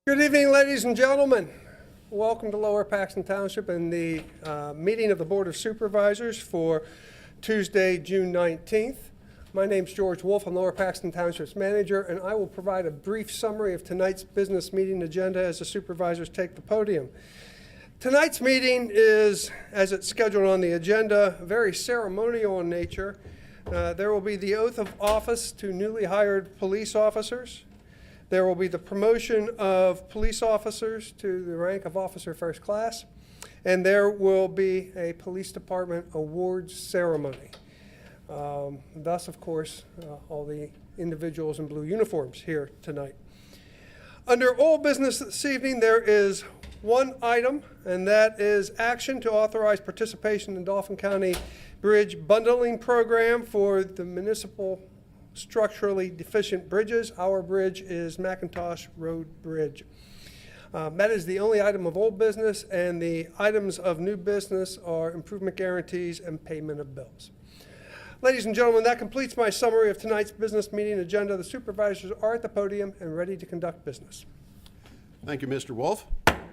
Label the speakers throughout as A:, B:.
A: Good evening, ladies and gentlemen. Welcome to Lower Paxton Township and the meeting of the Board of Supervisors for Tuesday, June 19th. My name's George Wolf. I'm Lower Paxton Township's manager, and I will provide a brief summary of tonight's business meeting agenda as the supervisors take the podium. Tonight's meeting is, as it's scheduled on the agenda, very ceremonial in nature. There will be the oath of office to newly hired police officers. There will be the promotion of police officers to the rank of officer first class, and there will be a police department awards ceremony. Thus, of course, all the individuals in blue uniforms here tonight. Under old business this evening, there is one item, and that is action to authorize participation in Dauphin County Bridge Bundling Program for the municipal structurally deficient bridges. Our bridge is McIntosh Road Bridge. That is the only item of old business, and the items of new business are improvement guarantees and payment of bills. Ladies and gentlemen, that completes my summary of tonight's business meeting agenda. The supervisors are at the podium and ready to conduct business.
B: Thank you, Mr. Wolf.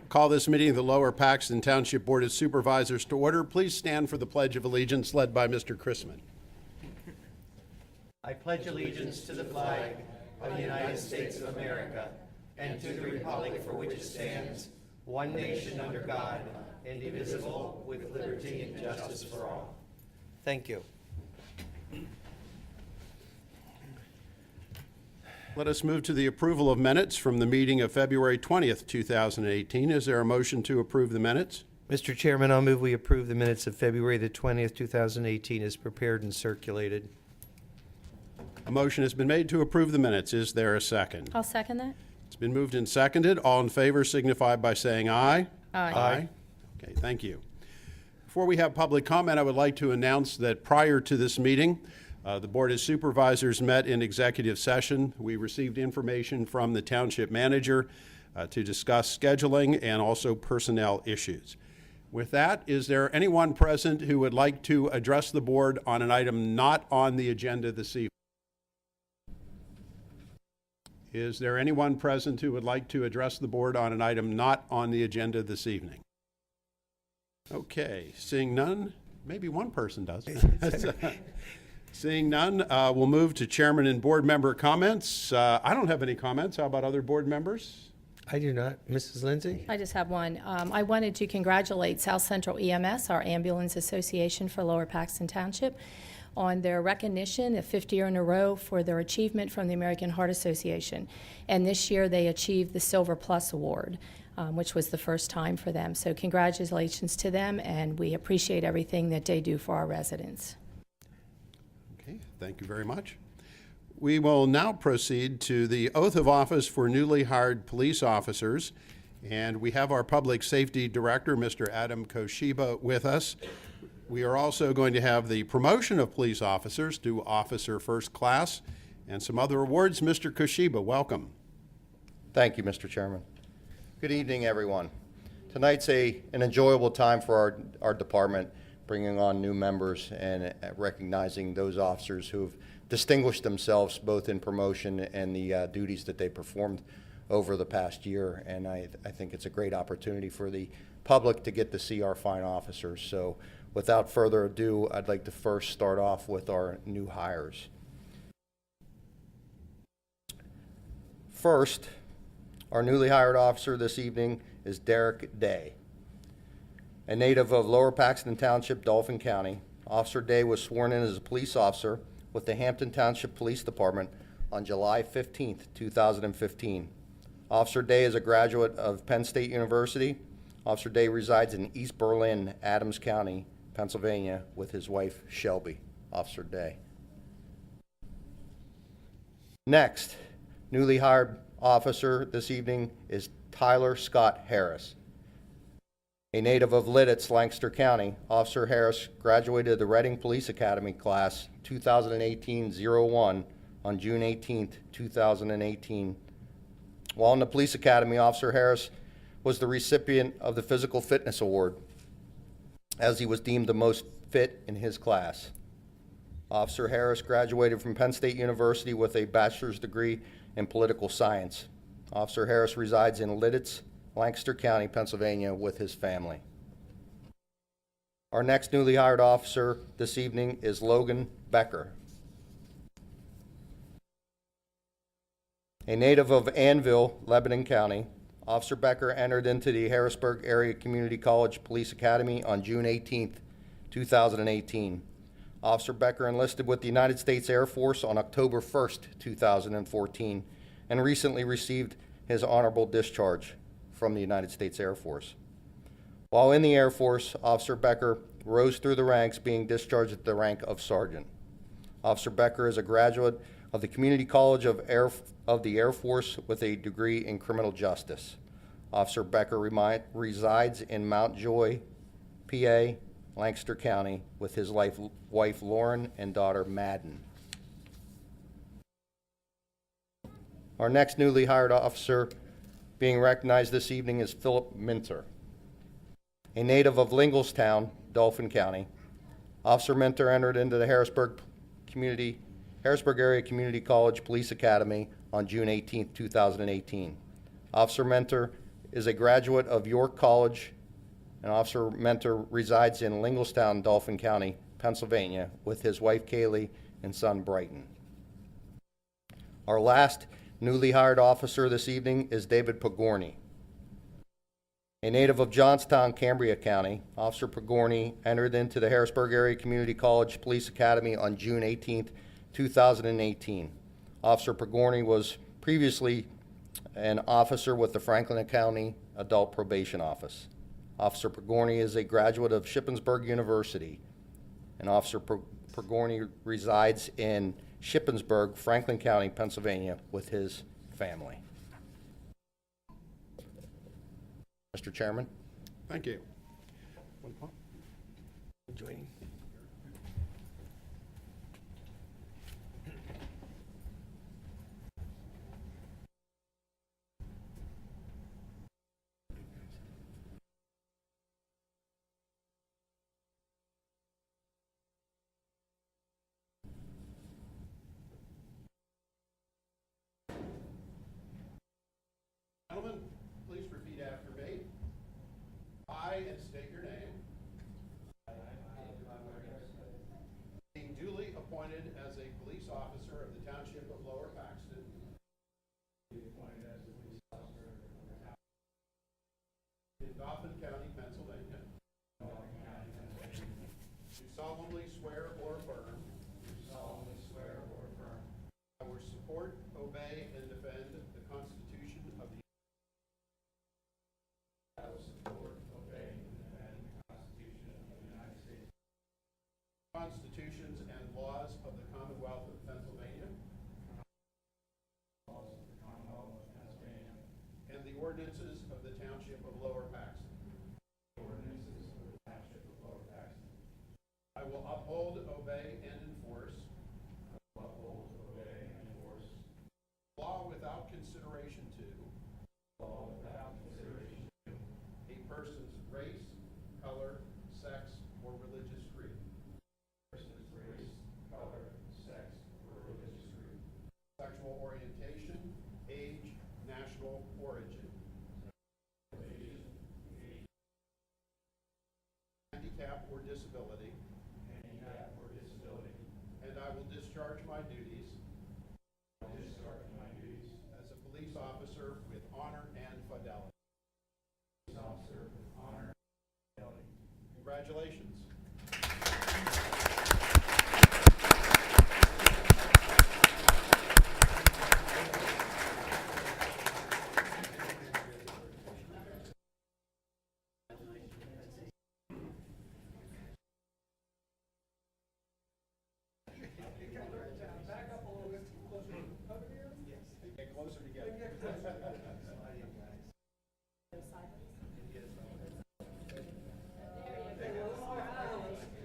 B: Call this meeting of the Lower Paxton Township Board of Supervisors to order. Please stand for the Pledge of Allegiance led by Mr. Chrisman.
C: I pledge allegiance to the flag of the United States of America and to the republic for which it stands, one nation under God, indivisible, with liberty and justice for all. Thank you.
B: Let us move to the approval of minutes from the meeting of February 20th, 2018. Is there a motion to approve the minutes?
C: Mr. Chairman, I'll move we approve the minutes of February the 20th, 2018 as prepared and circulated.
B: A motion has been made to approve the minutes. Is there a second?
D: I'll second that.
B: It's been moved and seconded. All in favor signify by saying aye.
D: Aye.
B: Okay, thank you. Before we have public comment, I would like to announce that prior to this meeting, the Board of Supervisors met in executive session. We received information from the Township Manager to discuss scheduling and also personnel issues. With that, is there anyone present who would like to address the Board on an item not on the agenda this evening? Is there anyone present who would like to address the Board on an item not on the agenda this evening? Okay, seeing none, maybe one person does. Seeing none, we'll move to Chairman and Board member comments. I don't have any comments. How about other Board members?
C: I do not. Mrs. Lindsay?
D: I just have one. I wanted to congratulate South Central EMS, our ambulance association for Lower Paxton Township, on their recognition, the 5th year in a row, for their achievement from the American Heart Association. And this year they achieved the Silver Plus Award, which was the first time for them. So congratulations to them, and we appreciate everything that they do for our residents.
B: Okay, thank you very much. We will now proceed to the oath of office for newly hired police officers. And we have our Public Safety Director, Mr. Adam Koshiba, with us. We are also going to have the promotion of police officers to officer first class and some other awards. Mr. Koshiba, welcome.
E: Thank you, Mr. Chairman. Good evening, everyone. Tonight's an enjoyable time for our department, bringing on new members and recognizing those officers who have distinguished themselves both in promotion and the duties that they performed over the past year. And I think it's a great opportunity for the public to get to see our fine officers. So without further ado, I'd like to first start off with our new hires. First, our newly hired officer this evening is Derek Day. A native of Lower Paxton Township, Dauphin County, Officer Day was sworn in as a police officer with the Hampton Township Police Department on July 15th, 2015. Officer Day is a graduate of Penn State University. Officer Day resides in East Berlin, Adams County, Pennsylvania, with his wife, Shelby. Officer Day. Next, newly hired officer this evening is Tyler Scott Harris. A native of Lidditz, Lancaster County, Officer Harris graduated the Reading Police Academy class 2018-01 on June 18th, 2018. While in the Police Academy, Officer Harris was the recipient of the Physical Fitness Award, as he was deemed the most fit in his class. Officer Harris graduated from Penn State University with a bachelor's degree in political science. Officer Harris resides in Lidditz, Lancaster County, Pennsylvania, with his family. Our next newly hired officer this evening is Logan Becker. A native of Annville, Lebanon County, Officer Becker entered into the Harrisburg Area Community College Police Academy on June 18, 2018. Officer Becker enlisted with the United States Air Force on October 1, 2014, and recently received his honorable discharge from the United States Air Force. While in the Air Force, Officer Becker rose through the ranks, being discharged at the rank of sergeant. Officer Becker is a graduate of the Community College of the Air Force with a degree in criminal justice. Officer Becker resides in Mount Joy, PA, Lancaster County, with his wife Lauren and daughter Madden. Our next newly hired officer being recognized this evening is Philip Minter. A native of Linglestown, Dauphin County, Officer Minter entered into the Harrisburg Area Community College Police Academy on June 18, 2018. Officer Minter is a graduate of York College, and Officer Minter resides in Linglestown, Dauphin County, Pennsylvania, with his wife Kaylee and son Brighton. Our last newly hired officer this evening is David Pagorni. A native of Johnstown, Cambria County, Officer Pagorni entered into the Harrisburg Area Community College Police Academy on June 18, 2018. Officer Pagorni was previously an officer with the Franklin County Adult Probation Office. Officer Pagorni is a graduate of Shippensburg University, and Officer Pagorni resides in Shippensburg, Franklin County, Pennsylvania, with his family. Mr. Chairman.
B: Thank you.
C: Joining.
B: Gentlemen, please repeat after me. I, and state your name. Being duly appointed as a police officer of the Township of Lower Paxton. In Dauphin County, Pennsylvania. Do solemnly swear or affirm. I will support, obey, and defend the Constitution of the Constitutions and laws of the Commonwealth of Pennsylvania. And the ordinances of the Township of Lower Paxton. I will uphold, obey, and enforce. Law without consideration to. A person's race, color, sex, or religious creed. Sexual orientation, age, national origin. Handicap or disability. And I will discharge my duties. As a police officer with honor and fidelity. Congratulations. Get closer together.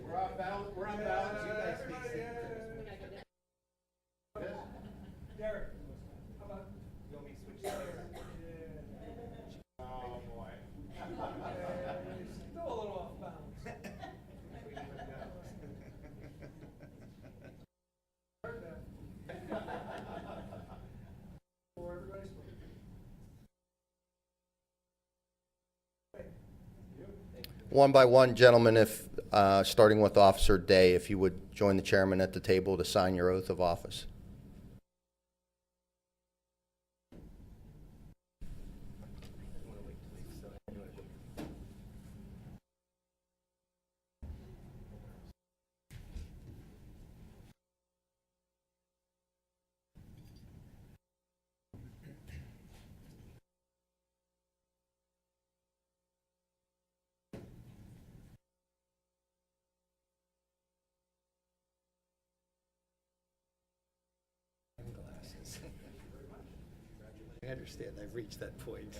B: We're off balance. We're on balance. You guys be
A: Derek, how about?
C: You want me to switch sides?
B: Oh, boy.
A: Still a little off balance. Heard that. For everybody's.
E: One by one, gentlemen, if, starting with Officer Day, if you would join the chairman at the table to sign your oath of office.
C: I understand, I've reached that point.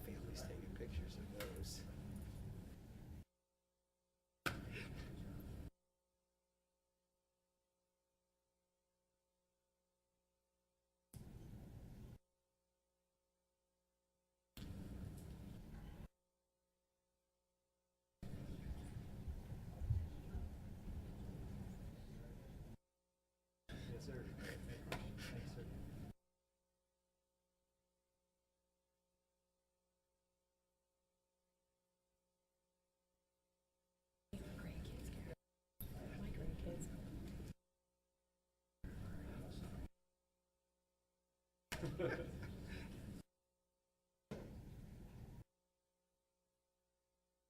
C: Family's taking pictures of those. Yes, sir. Thanks, sir.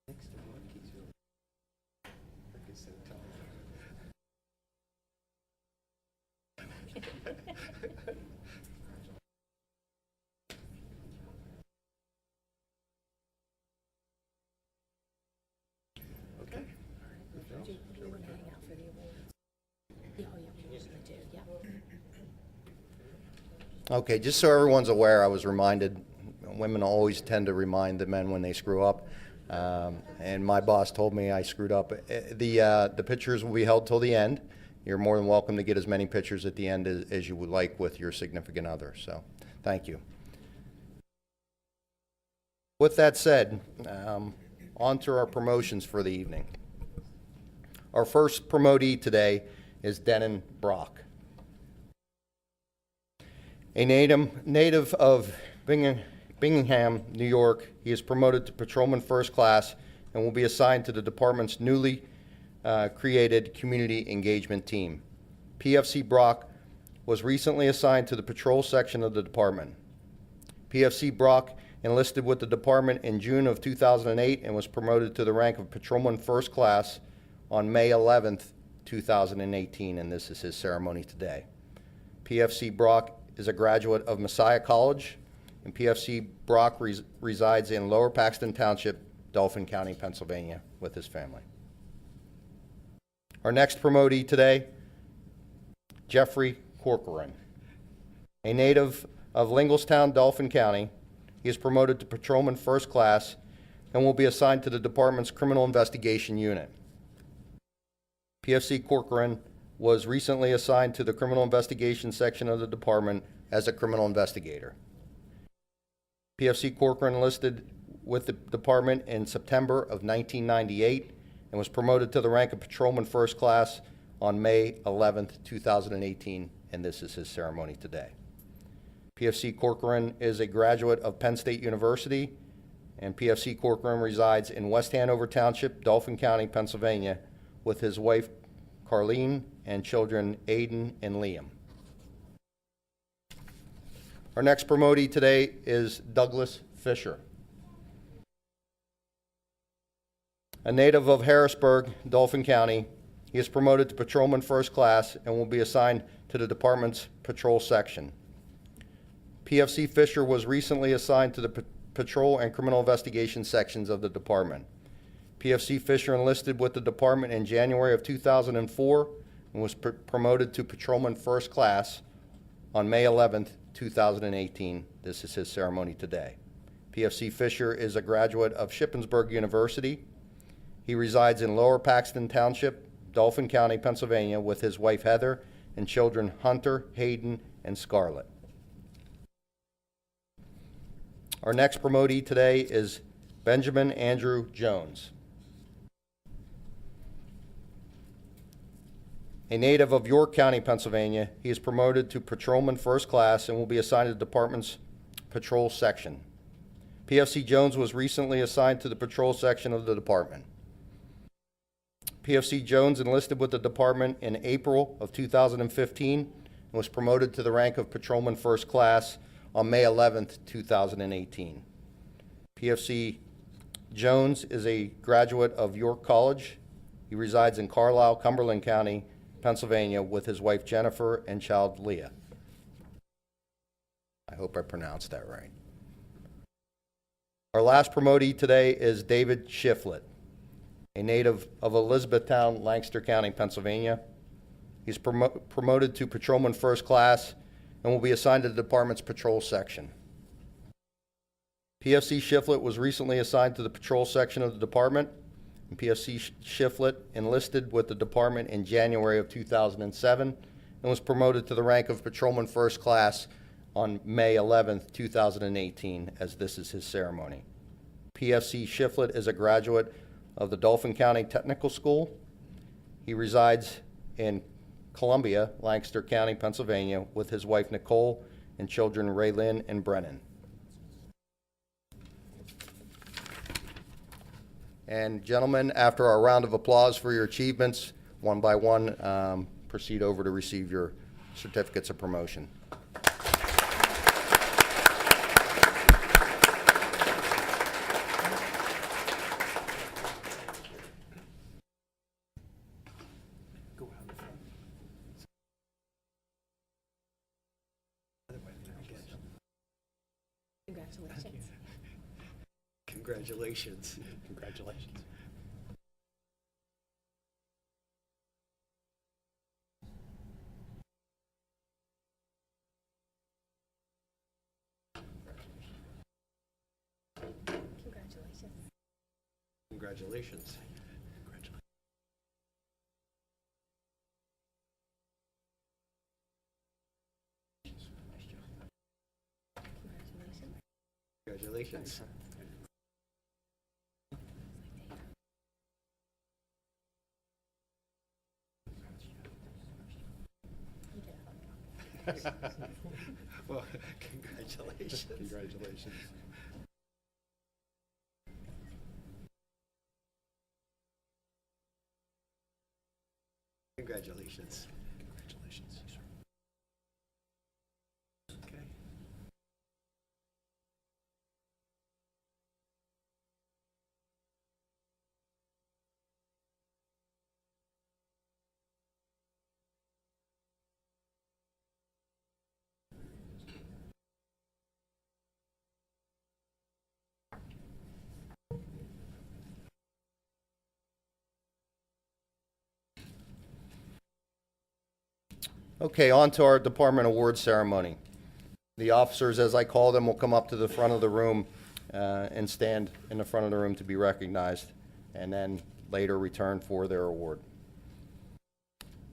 C: Next to monkeys, really. Freaking so tall. Okay.
D: Do you want to hang out for the awards? Yeah, oh, yeah, we usually do, yeah.
E: Okay, just so everyone's aware, I was reminded, women always tend to remind the men when they screw up. And my boss told me I screwed up. The pictures will be held till the end. You're more than welcome to get as many pictures at the end as you would like with your significant other. So, thank you. With that said, on to our promotions for the evening. Our first promotee today is Denon Brock. A native of Bingham, New York, he is promoted to Patrolman First Class and will be assigned to the department's newly created Community Engagement Team. PFC Brock was recently assigned to the patrol section of the department. PFC Brock enlisted with the department in June of 2008 and was promoted to the rank of Patrolman First Class on May 11th, 2018, and this is his ceremony today. PFC Brock is a graduate of Messiah College, and PFC Brock resides in Lower Paxton Township, Dauphin County, Pennsylvania, with his family. Our next promotee today, Jeffrey Corcoran. A native of Linglestown, Dauphin County, he is promoted to Patrolman First Class and will be assigned to the department's Criminal Investigation Unit. PFC Corcoran was recently assigned to the Criminal Investigation section of the department as a criminal investigator. PFC Corcoran enlisted with the department in September of 1998 and was promoted to the rank of Patrolman First Class on May 11th, 2018, and this is his ceremony today. PFC Corcoran is a graduate of Penn State University, and PFC Corcoran resides in West Hanover Township, Dauphin County, Pennsylvania, with his wife, Carlene, and children, Aiden and Liam. Our next promotee today is Douglas Fisher. A native of Harrisburg, Dauphin County, he is promoted to Patrolman First Class and will be assigned to the department's patrol section. PFC Fisher was recently assigned to the patrol and criminal investigation sections of the department. PFC Fisher enlisted with the department in January of 2004 and was promoted to Patrolman First Class on May 11th, 2018. This is his ceremony today. PFC Fisher is a graduate of Shippensburg University. He resides in Lower Paxton Township, Dauphin County, Pennsylvania, with his wife Heather and children Hunter, Hayden, and Scarlett. Our next promotee today is Benjamin Andrew Jones. A native of York County, Pennsylvania, he is promoted to Patrolman First Class and will be assigned to the department's Patrol Section. PFC Jones was recently assigned to the Patrol Section of the department. PFC Jones enlisted with the department in April of 2015 and was promoted to the rank of Patrolman First Class on May 11th, 2018. PFC Jones is a graduate of York College. He resides in Carlisle, Cumberland County, Pennsylvania, with his wife Jennifer and child Leah. I hope I pronounced that right. Our last promotee today is David Shiflett, a native of Elizabethtown, Lancaster County, Pennsylvania. He's promoted to Patrolman First Class and will be assigned to the department's Patrol Section. PFC Shiflett was recently assigned to the Patrol Section of the department, and PFC Shiflett enlisted with the department in January of 2007 and was promoted to the rank of Patrolman First Class on May 11th, 2018, as this is his ceremony. PFC Shiflett is a graduate of the Dauphin County Technical School. He resides in Columbia, Lancaster County, Pennsylvania, with his wife Nicole and children Raylyn and Brennan. And gentlemen, after our round of applause for your achievements, one by one, proceed over to receive your certificates of promotion.
D: Congratulations.
C: Congratulations.
B: Congratulations.
D: Congratulations.
C: Congratulations. Congratulations. Well, congratulations.
B: Congratulations.
C: Congratulations.
B: Congratulations.
C: Okay.
E: Okay, on to our department award ceremony. The officers, as I call them, will come up to the front of the room and stand in the front of the room to be recognized, and then later return for their award.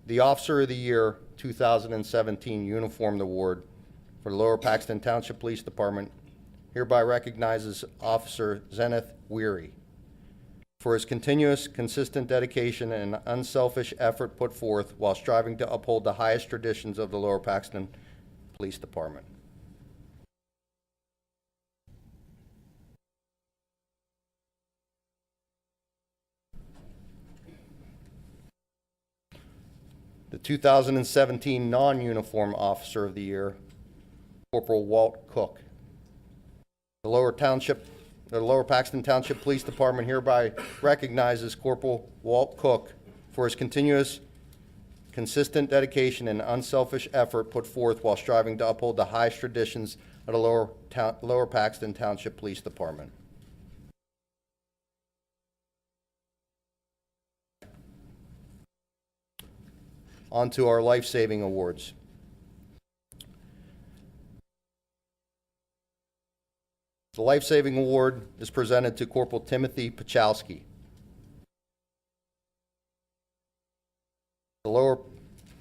E: The Officer of the Year 2017 Uniformed Award for the Lower Paxton Township Police Department hereby recognizes Officer Zenith Weary for his continuous, consistent dedication and unselfish effort put forth while striving to uphold the highest traditions of the Lower Paxton Police Department. The 2017 Non-Uniform Officer of the Year, Corporal Walt Cook. The Lower Paxton Township Police Department hereby recognizes Corporal Walt Cook for his continuous, consistent dedication and unselfish effort put forth while striving to uphold the highest traditions of the Lower Paxton Township Police Department. On to our life-saving awards. The Life-Saving Award is presented to Corporal Timothy Pachowski. The Lower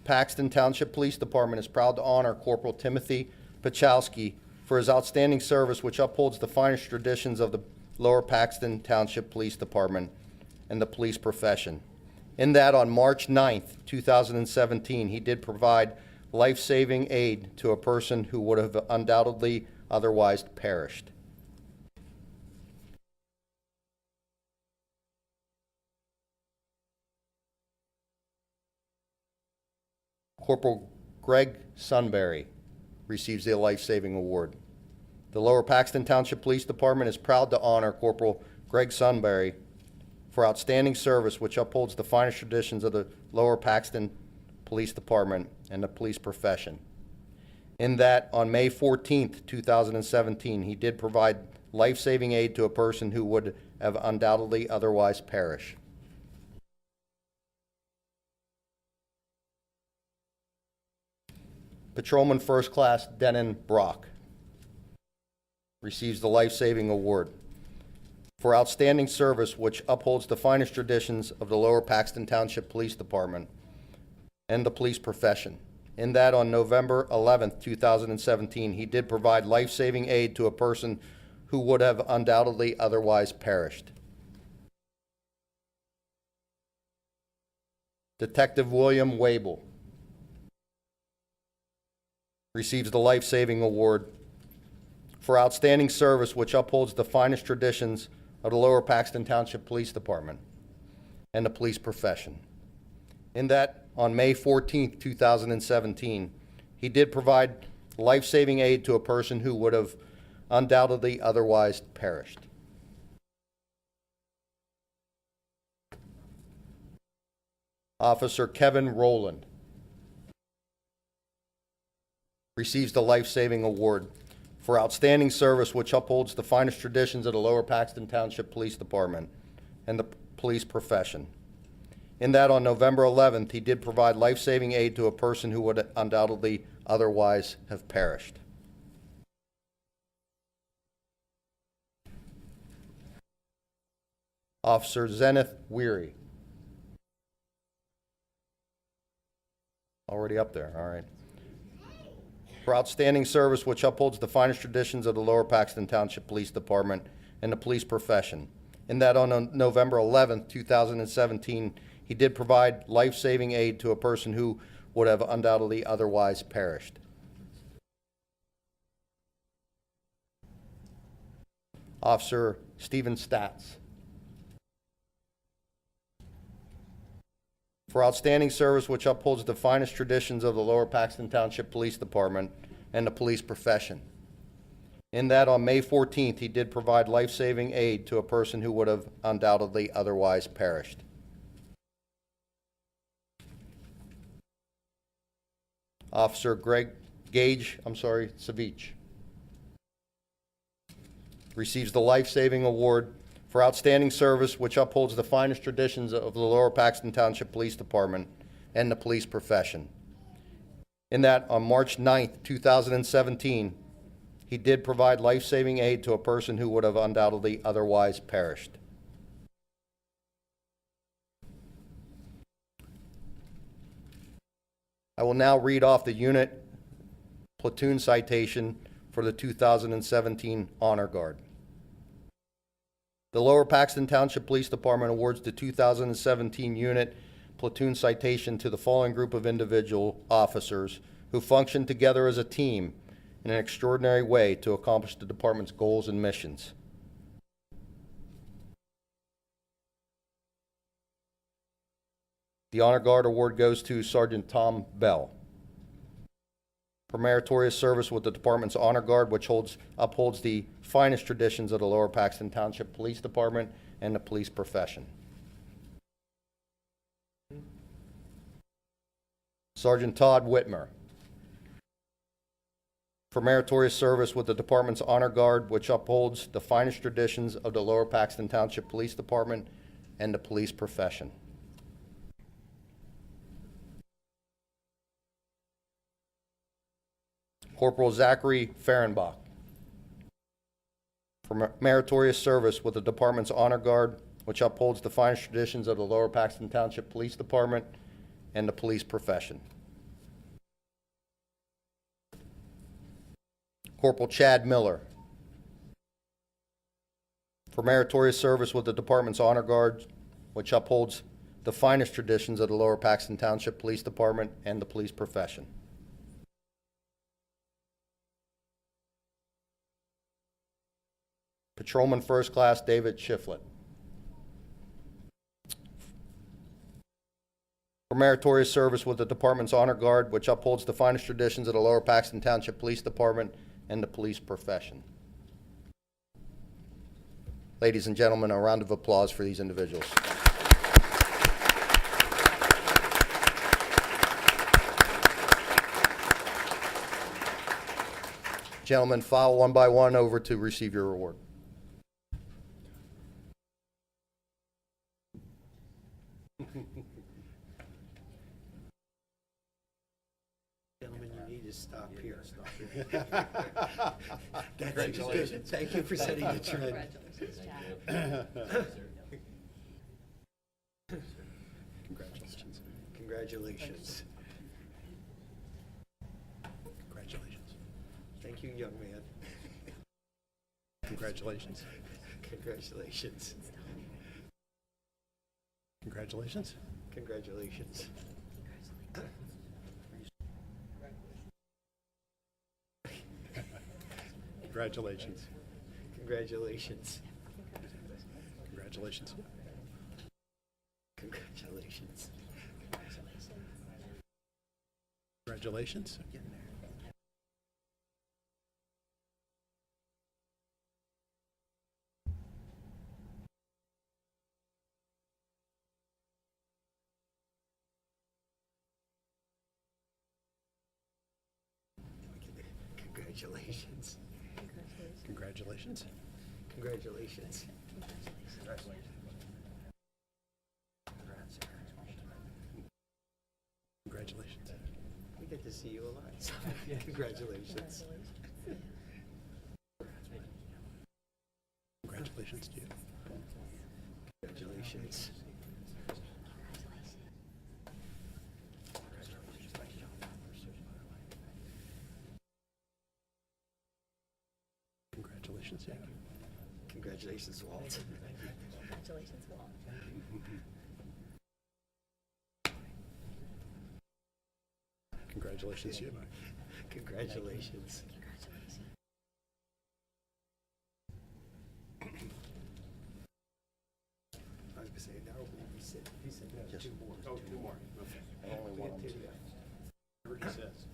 E: Paxton Township Police Department is proud to honor Corporal Timothy Pachowski for his outstanding service, which upholds the finest traditions of the Lower Paxton Township Police Department and the police profession. In that, on March 9th, 2017, he did provide life-saving aid to a person who would have undoubtedly otherwise perished. Corporal Greg Sunbury receives the life-saving award. The Lower Paxton Township Police Department is proud to honor Corporal Greg Sunbury for outstanding service, which upholds the finest traditions of the Lower Paxton Police Department and the police profession. In that, on May 14th, 2017, he did provide life-saving aid to a person who would have undoubtedly otherwise perished. Patrolman First Class Denon Brock receives the life-saving award for outstanding service, which upholds the finest traditions of the Lower Paxton Township Police Department and the police profession. In that, on November 11th, 2017, he did provide life-saving aid to a person who would have undoubtedly otherwise perished. Detective William Wable receives the life-saving award for outstanding service, which upholds the finest traditions of the Lower Paxton Township Police Department and the police profession. In that, on May 14th, 2017, he did provide life-saving aid to a person who would have undoubtedly otherwise perished. Officer Kevin Rowland receives the life-saving award for outstanding service, which upholds the finest traditions of the Lower Paxton Township Police Department and the police profession. In that, on November 11th, he did provide life-saving aid to a person who would undoubtedly otherwise have perished. Officer Zenith Weary. Already up there, all right. For outstanding service, which upholds the finest traditions of the Lower Paxton Township Police Department and the police profession. In that, on November 11th, 2017, he did provide life-saving aid to a person who would have undoubtedly otherwise perished. Officer Stephen Statz. For outstanding service, which upholds the finest traditions of the Lower Paxton Township Police Department and the police profession. In that, on May 14th, he did provide life-saving aid to a person who would have undoubtedly otherwise perished. Officer Savich receives the life-saving award for outstanding service, which upholds the finest traditions of the Lower Paxton Township Police Department and the police profession. In that, on March 9th, 2017, he did provide life-saving aid to a person who would have undoubtedly otherwise perished. I will now read off the unit platoon citation for the 2017 Honor Guard. The Lower Paxton Township Police Department awards the 2017 unit platoon citation to the following group of individual officers who functioned together as a team in an extraordinary way to accomplish the department's goals and missions. The Honor Guard award goes to Sergeant Tom Bell for meritorious service with the department's Honor Guard, which upholds the finest traditions of the Lower Paxton Township Police Department and the police profession. Sergeant Todd Whitmer for meritorious service with the department's Honor Guard, which upholds the finest traditions of the Lower Paxton Township Police Department and the police profession. Corporal Zachary Fehrenbach for meritorious service with the department's Honor Guard, which upholds the finest traditions of the Lower Paxton Township Police Department and the police profession. Corporal Chad Miller, for meritorious service with the department's honor guard, which upholds the finest traditions of the Lower Paxton Township Police Department and the police profession. Patrolman First Class David Shiflett, for meritorious service with the department's honor guard, which upholds the finest traditions of the Lower Paxton Township Police Department and the police profession. Ladies and gentlemen, a round of applause for these individuals. Gentlemen, file one by one over to receive your reward.
C: Gentlemen, you need to stop here. That's good. Thank you for setting the trend.
B: Congratulations.
C: Congratulations.
B: Congratulations.
C: Thank you, young man.
B: Congratulations.
C: Congratulations.
B: Congratulations.
C: Congratulations.
B: Congratulations.
C: Congratulations.
B: Congratulations.
C: Congratulations.
B: Congratulations.
C: Congratulations.
B: Congratulations.
C: Congratulations.
B: Congratulations.
C: We get to see you alive. Congratulations.
B: Congratulations to you.
C: Congratulations.
B: Congratulations. Yeah.
C: Congratulations, Walt.
D: Congratulations, Walt.
B: Congratulations to you.
C: Congratulations. I was gonna say, now we said, he said two more.
B: Oh, two more. Okay.
E: Only one.
B: Whatever he says.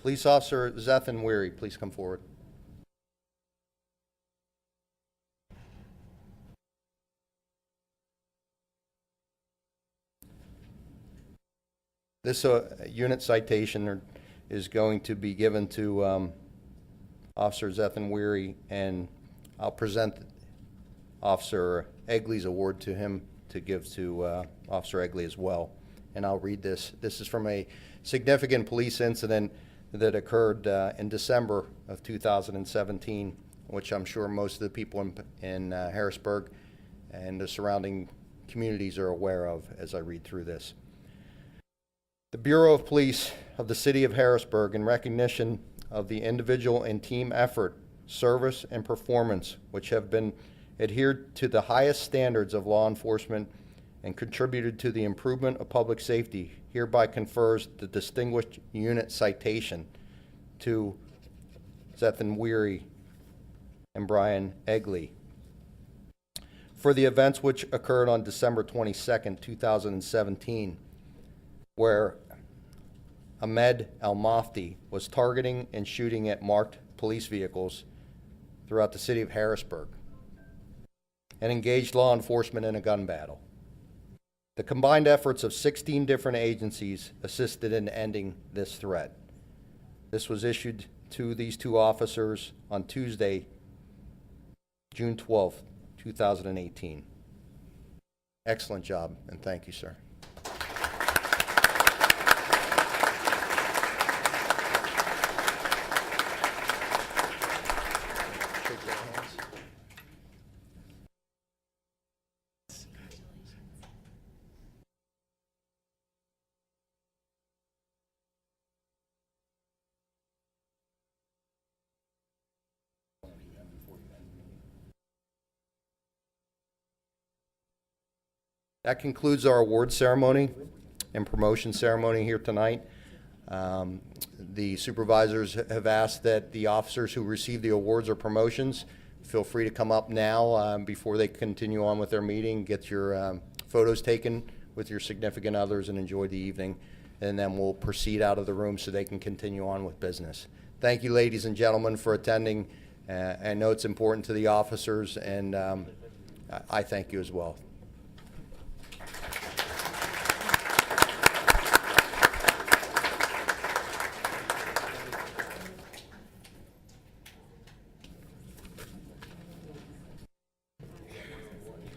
E: Police Officer Zethan Weary, please come forward. This unit citation is going to be given to Officer Zethan Weary, and I'll present Officer Egley's award to him to give to Officer Egley as well. And I'll read this. This is from a significant police incident that occurred in December of 2017, which I'm sure most of the people in Harrisburg and the surrounding communities are aware of as I read through this. The Bureau of Police of the City of Harrisburg, in recognition of the individual and team effort, service, and performance which have been adhered to the highest standards of law enforcement and contributed to the improvement of public safety, hereby confers the Distinguished Unit Citation to Zethan Weary and Brian Egley for the events which occurred on December 22nd, 2017, where Ahmed Al-Mafti was targeting and shooting at marked police vehicles throughout the city of Harrisburg and engaged law enforcement in a gun battle. The combined efforts of 16 different agencies assisted in ending this threat. This was issued to these two officers on Tuesday, June 12th, 2018. Excellent job, and thank you, sir. That concludes our award ceremony and promotion ceremony here tonight. The supervisors have asked that the officers who receive the awards or promotions feel free to come up now before they continue on with their meeting, get your photos taken with your significant others, and enjoy the evening. And then we'll proceed out of the room so they can continue on with business. Thank you, ladies and gentlemen, for attending. I know it's important to the officers, and I thank you as well.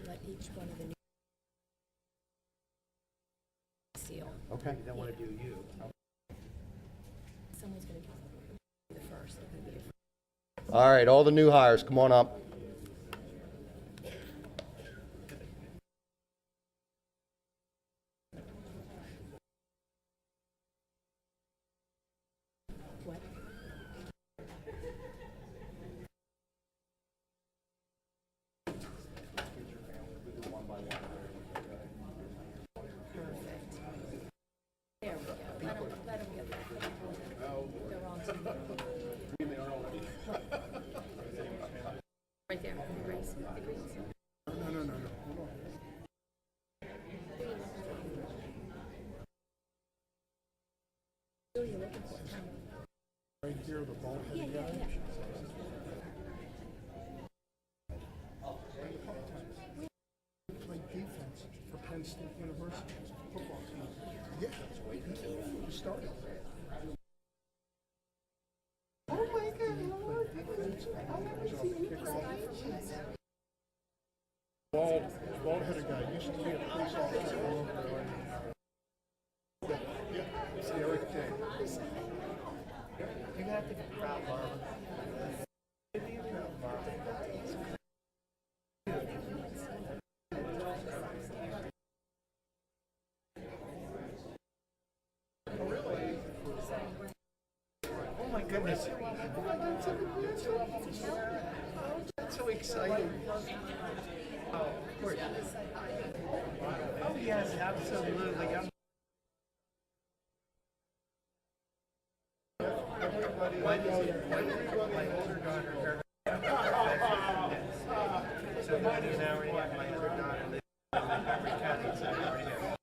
D: Let each one of the seal.
E: Okay.
C: Don't want to do you.
D: Someone's going to be the first. They're gonna be your first.
E: All right, all the new hires, come on up.
D: What? Perfect. There we go. Let 'em get back. They're on to you. Right there, Grace.
A: No.
D: Who are you looking for? Tell me.
A: Right here, the ball.
D: Yeah.
A: Played defense for Penn State University football team. Yeah, he started. Oh my God, Lord. Bald-headed guy used to be a police officer all over the line. Yeah, it's Eric Day.
C: You have to be proud, Marlon. Oh my goodness. That's so exciting. Oh, of course. Oh, yes, absolutely. My older daughter, so that is now already have my older daughter live in Montgomery County, so I already have.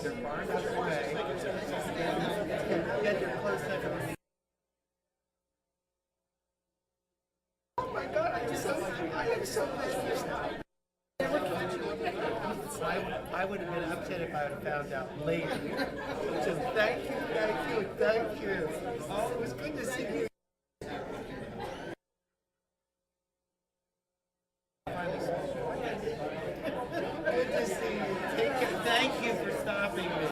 C: They're far enough away. Yet they're close enough to me. Oh my God, I am so pleased. I would have been upset if I would have found out later. So thank you. Oh, it was good to see you. Good to see you. Take care. Thank you for stopping me.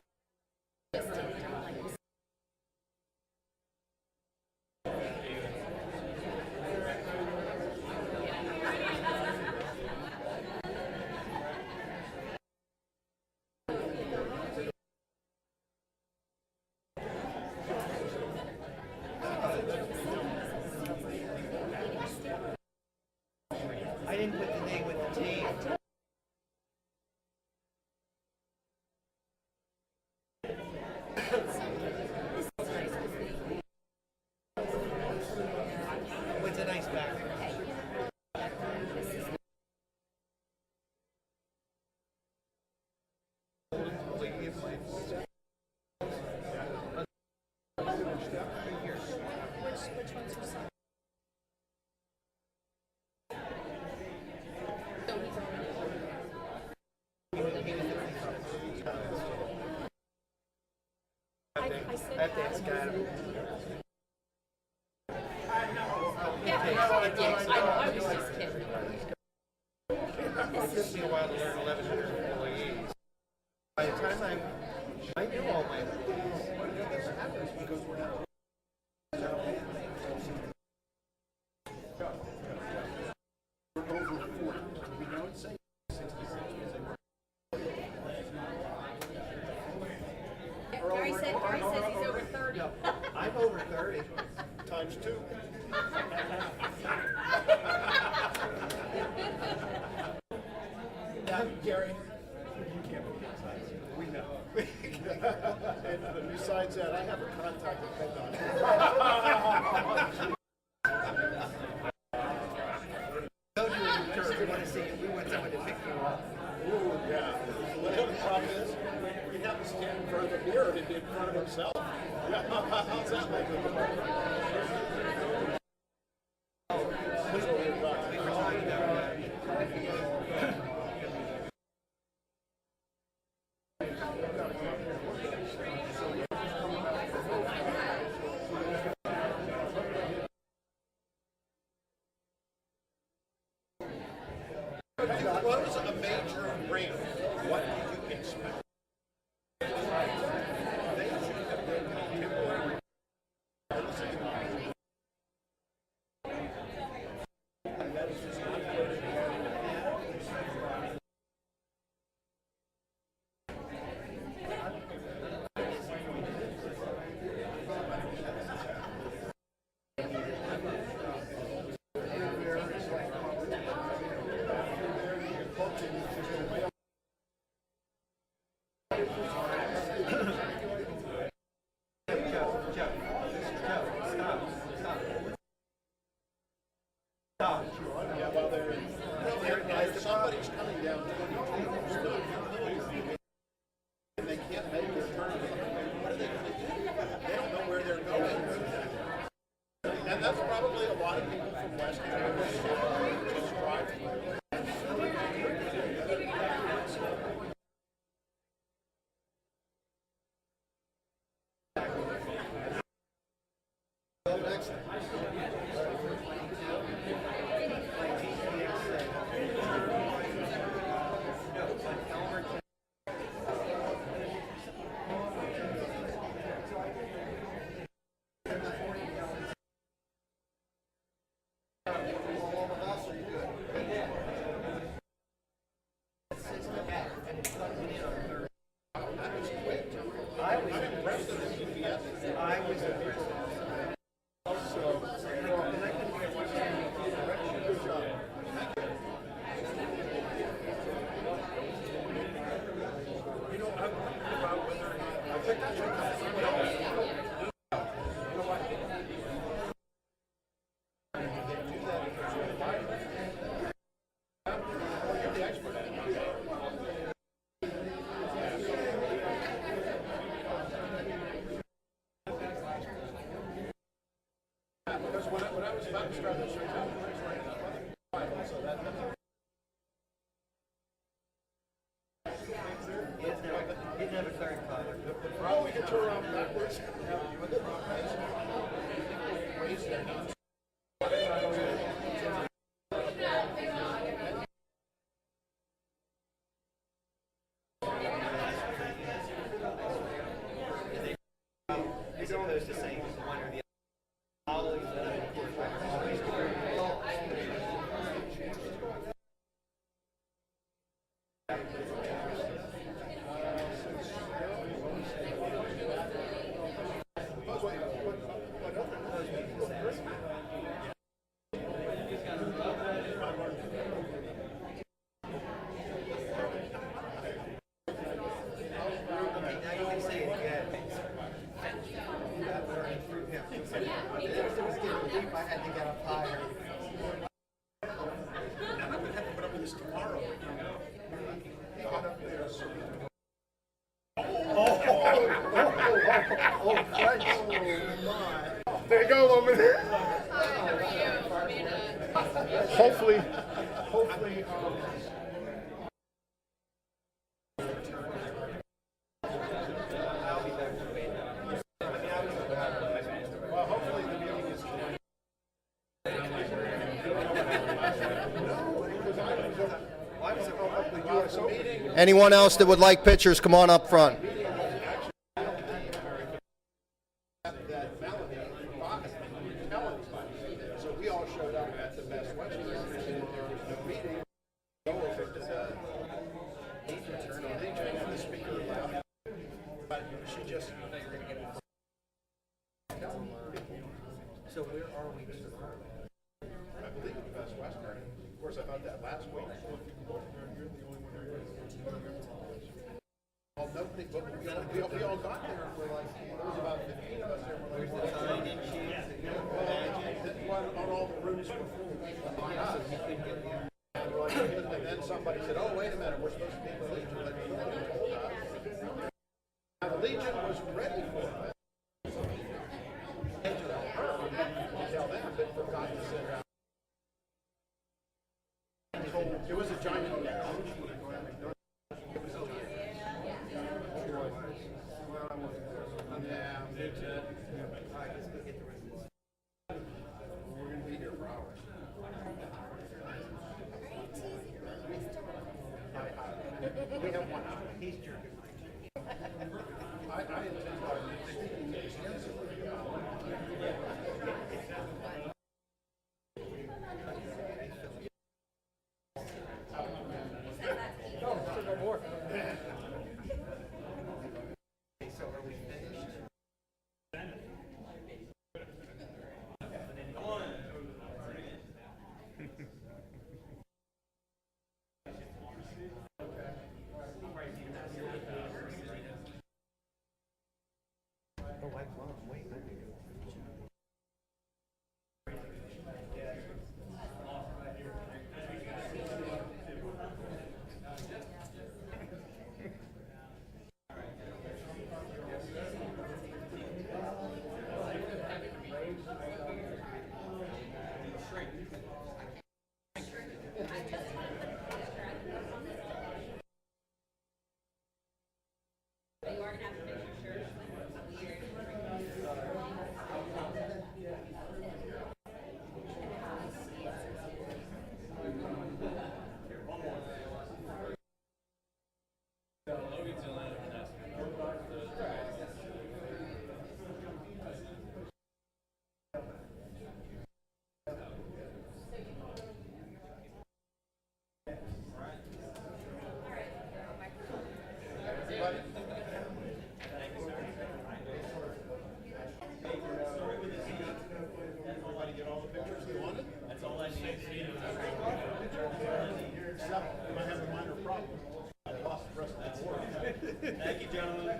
C: I didn't put the name with the T. What's a nice back?
D: Which one's your son? So he's already. I said
C: That's got him. took me a while to learn 1,100 employees. By the time I knew all my employees.
F: Gary says he's over 30.
C: I'm over 30.
G: Times 2. Now, Gary, you can't be outside. We know. And besides that, I have a contact with PennDOT.
C: Go to a church. We want to see. We want someone to pick you up.
G: Ooh, yeah. Well, the problem is, we have to stand in front of the mirror and be in front of himself. Yeah, how's that make it? That's what we're about.
C: We were talking about
G: What was a major ramp? What did you expect? They should have been temporary. And that is just not good. Somebody's coming down 22, and they can't make their turn. What are they going to do? They don't know where they're going. And that's probably a lot of people from West Coast just drive through. Because when I was about to start this, so that
C: he didn't have a clearing color.
G: oh, we can turn around backwards. Raise their hands.
C: As opposed to saying one or the other. Always, of course, always I had to get up higher.
G: I'm going to have to put up with this tomorrow. He got up there.
C: Oh, Christ.
G: There you go, woman. Hopefully.
C: I'll be back to wait.
G: Well, hopefully the meeting is connected.
C: Why was it?
E: Anyone else that would like pictures, come on up front.
G: So we all showed up at the Best Western, and there was no meeting. Go over to the turn on DJ, and the speaker left. But she just. So where are we? I believe at the Best Western. Of course, I thought that last week. Well, nobody, but we all got there, and we're like, there was about 15 of us there. We're like, on all the rooms were full. And then somebody said, oh, wait a minute, we're supposed to be in the Legion. Now, the Legion was ready for it. Tell them, but forgot to sit down. It was a giant. We're going to be here for hours. We have 1 hour. He's jerking. I intend to speak extensively about
C: Thank you, gentlemen.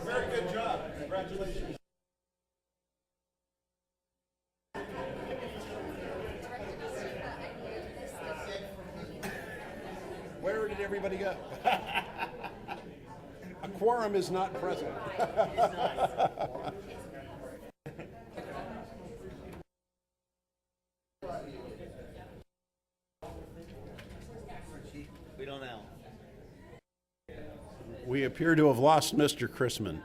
C: Very good job. Congratulations.
B: Where did everybody go? A quorum is not present.
C: We don't know.
B: We appear to have lost Mr. Chrisman.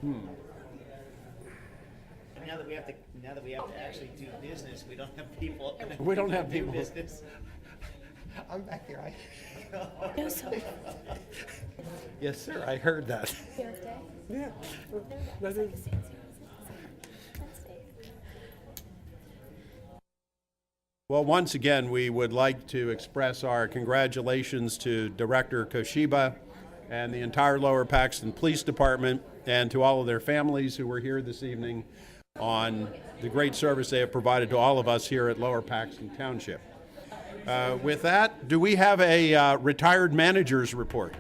C: And now that we have to actually do business, we don't have people.
B: We don't have
C: do
B: people.
C: business.
H: I'm back here.
D: No, so
H: Yes, sir. I heard that.
A: Yeah.
B: Well, once again, we would like to express our congratulations to Director Koshiba and the entire Lower Paxton Police Department and to all of their families who were here this evening on the great service they have provided to all of us here at Lower Paxton Township. With that, do we have a retired manager's report?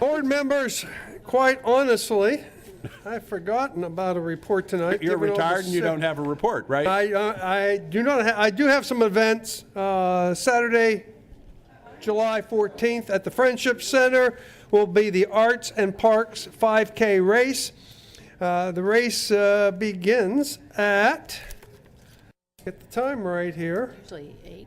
A: Board members, quite honestly, I've forgotten about a report tonight.
B: You're
A: given all the
B: retired and you
A: sick-
B: don't have a report, right?
A: I do not. I do have some events. Saturday, July 14th at the Friendship Center. will be the Arts and Parks 5K race. The race begins at, get the time right here.
D: Usually 8.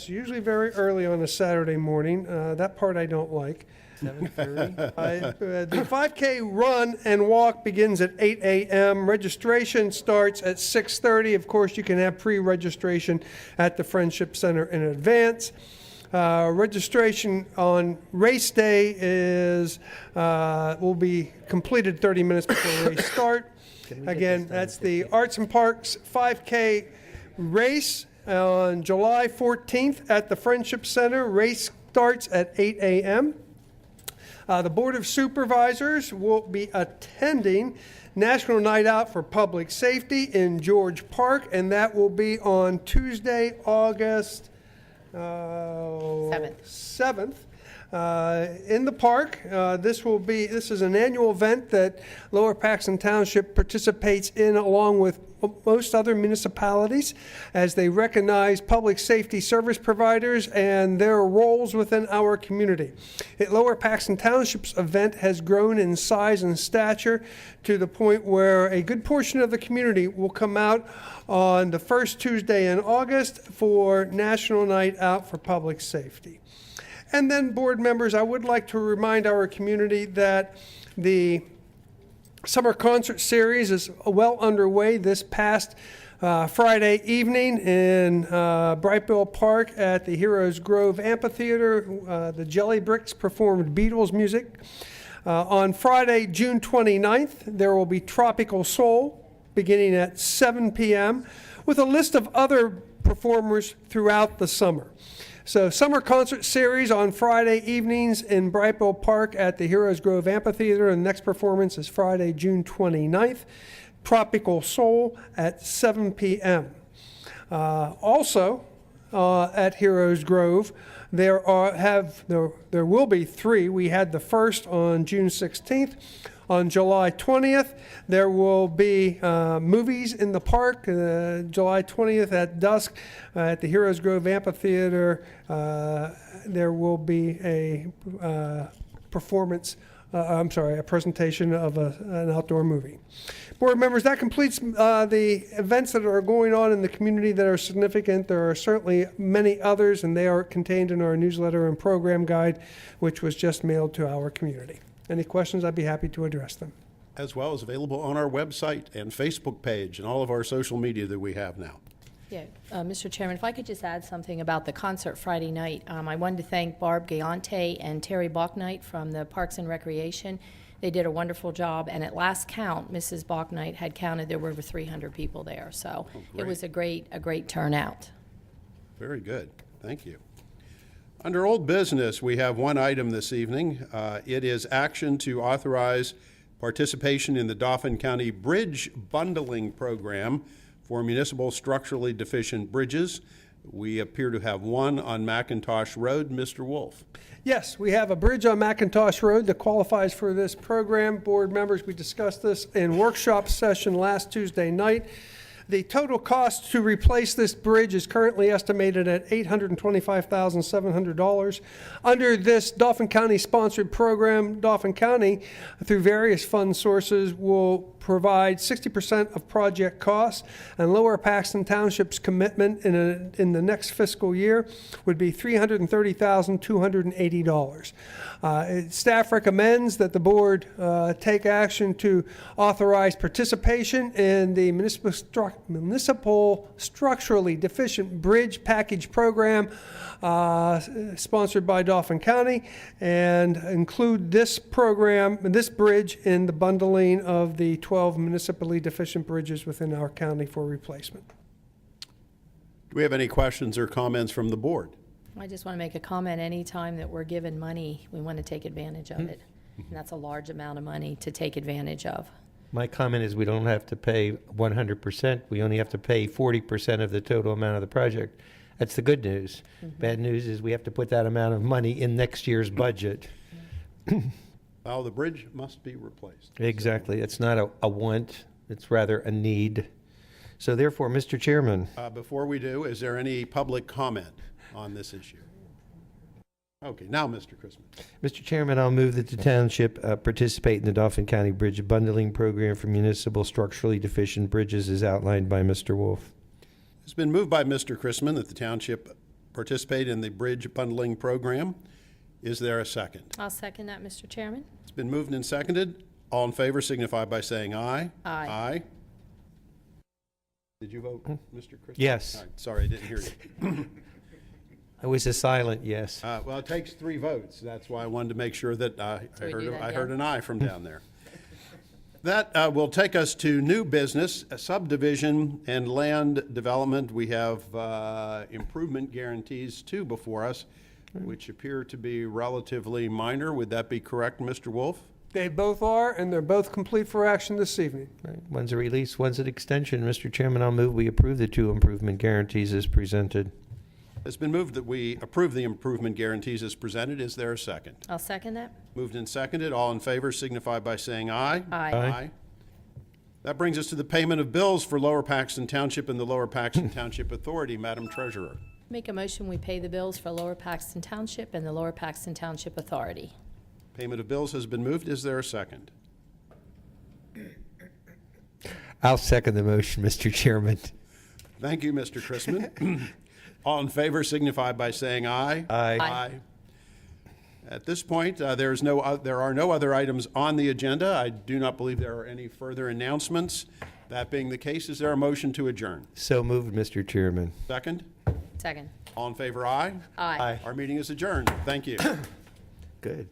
A: Usually very early on a Saturday morning. That part I don't like.
H: 7:30.
A: The 5K run and walk begins at 8 a.m. Registration starts at 6:30. Of course, you can have pre-registration at the Friendship Center in advance. Registration on race day will be completed 30 minutes before race start. Again, that's the Arts and Parks 5K race on July 14th at the Friendship Center. Race starts at 8 a.m. The Board of Supervisors will be attending National Night Out for Public Safety in George Park, and that will be on Tuesday, August 7th. In the park. This is an annual event that Lower Paxton Township participates in along with most other municipalities as they recognize public safety service providers and their roles within our community. Lower Paxton Township's event has grown in size and stature to the point where a good portion of the community will come out on the first Tuesday in August for National Night Out for Public Safety. And then, board members, I would like to remind our community that the summer concert series is well underway. This past Friday evening in Brightbill Park at the Heroes Grove Amphitheater, the Jelly Bricks performed Beatles music. On Friday, June 29th, there will be Tropical Soul beginning at 7 p.m. with a list of other performers throughout the summer. So summer concert series on Friday evenings in Brightbill Park at the Heroes Grove Amphitheater. And the next performance is Friday, June 29th, Tropical Soul at 7 p.m. Also at Heroes Grove, there will be 3. We had the first on June 16th. On July 20th, there will be movies in the park. July 20th at dusk at the Heroes Grove Amphitheater, there will be a presentation of an outdoor movie. Board members, that completes the events that are going on in the community that are significant. There are certainly many others, and they are contained in our newsletter and program guide, which was just mailed to our community. Any questions, I'd be happy to address them.
B: As well as available on our website and Facebook page and all of our social media that we have now.
D: Yeah, Mr. Chairman, if I could just add something about the concert Friday night. I wanted to thank Barb Gayante and Terry Bachnight from the Parks and Recreation. They did a wonderful job, and at last count, Mrs. Bachnight had counted there were over 300 people there, so it was a great turnout.
B: Very good. Thank you. Under old business, we have one item this evening. It is action to authorize participation in the Dauphin County Bridge Bundling Program for municipal structurally deficient bridges. We appear to have one on McIntosh Road. Mr. Wolf.
A: Yes, we have a bridge on McIntosh Road that qualifies for this program. Board members, we discussed this in workshop session last Tuesday night. The total cost to replace this bridge is currently estimated at $825,700. Under this Dauphin County sponsored program, Dauphin County, through various fund sources, will provide 60% of project costs, and Lower Paxton Township's commitment in the next fiscal year would be $330,280. Staff recommends that the board take action to authorize participation in the municipal structurally deficient bridge package program sponsored by Dauphin County, and include this bridge in the bundling of the 12 municipally deficient bridges within our county for replacement.
B: Do we have any questions or comments from the board?
D: I just want to make a comment. Anytime that we're given money, we want to take advantage of it. And that's a large amount of money to take advantage of.
H: My comment is we don't have to pay 100%. We only have to pay 40% of the total amount of the project. That's the good news. Bad news is we have to put that amount of money in next year's budget.
B: Well, the bridge must be replaced.
H: Exactly. It's not a want. It's rather a need. So therefore, Mr. Chairman.
B: Before we do, is there any public comment on this issue? Okay, now, Mr. Chrisman.
H: Mr. Chairman, I'll move that the township participate in the Dauphin County Bridge Bundling Program for municipal structurally deficient bridges as outlined by Mr. Wolf.
B: It's been moved by Mr. Chrisman that the township participate in the bridge bundling program. Is there a second?
D: I'll second that, Mr. Chairman.
B: It's been moved and seconded. All in favor signify by saying aye.
D: Aye.
B: Aye. Did you vote, Mr. Chrisman?
H: Yes.
B: All right, sorry, I didn't hear you.
H: It was a silent yes.
B: Well, it takes 3 votes. That's why I wanted to make sure that I heard an aye from down there. That will take us to new business, subdivision and land development. We have improvement guarantees, 2 before us, which appear to be relatively minor. Would that be correct, Mr. Wolf?
A: They both are, and they're both complete for action this evening.
H: Right. One's a release, one's an extension. Mr. Chairman, I'll move we approve the 2 improvement guarantees as presented.
B: It's been moved that we approve the improvement guarantees as presented. Is there a second?
D: I'll second that.
B: Moved and seconded. All in favor signify by saying aye.
D: Aye.
H: Aye.
B: That brings us to the payment of bills for Lower Paxton Township and the Lower Paxton Township Authority. Madam Treasurer.
D: Make a motion, we pay the bills for Lower Paxton Township and the Lower Paxton Township Authority.
B: Payment of bills has been moved. Is there a second?
H: I'll second the motion, Mr. Chairman.
B: Thank you, Mr. Chrisman. All in favor signify by saying aye.
H: Aye.
B: Aye. At this point, there are no other items on the agenda. I do not believe there are any further announcements. That being the case, is there a motion to adjourn?
H: So moved, Mr. Chairman.
B: Second?
D: Second.
B: All in favor, aye.
D: Aye.
B: Our meeting is adjourned. Thank you.
H: Good.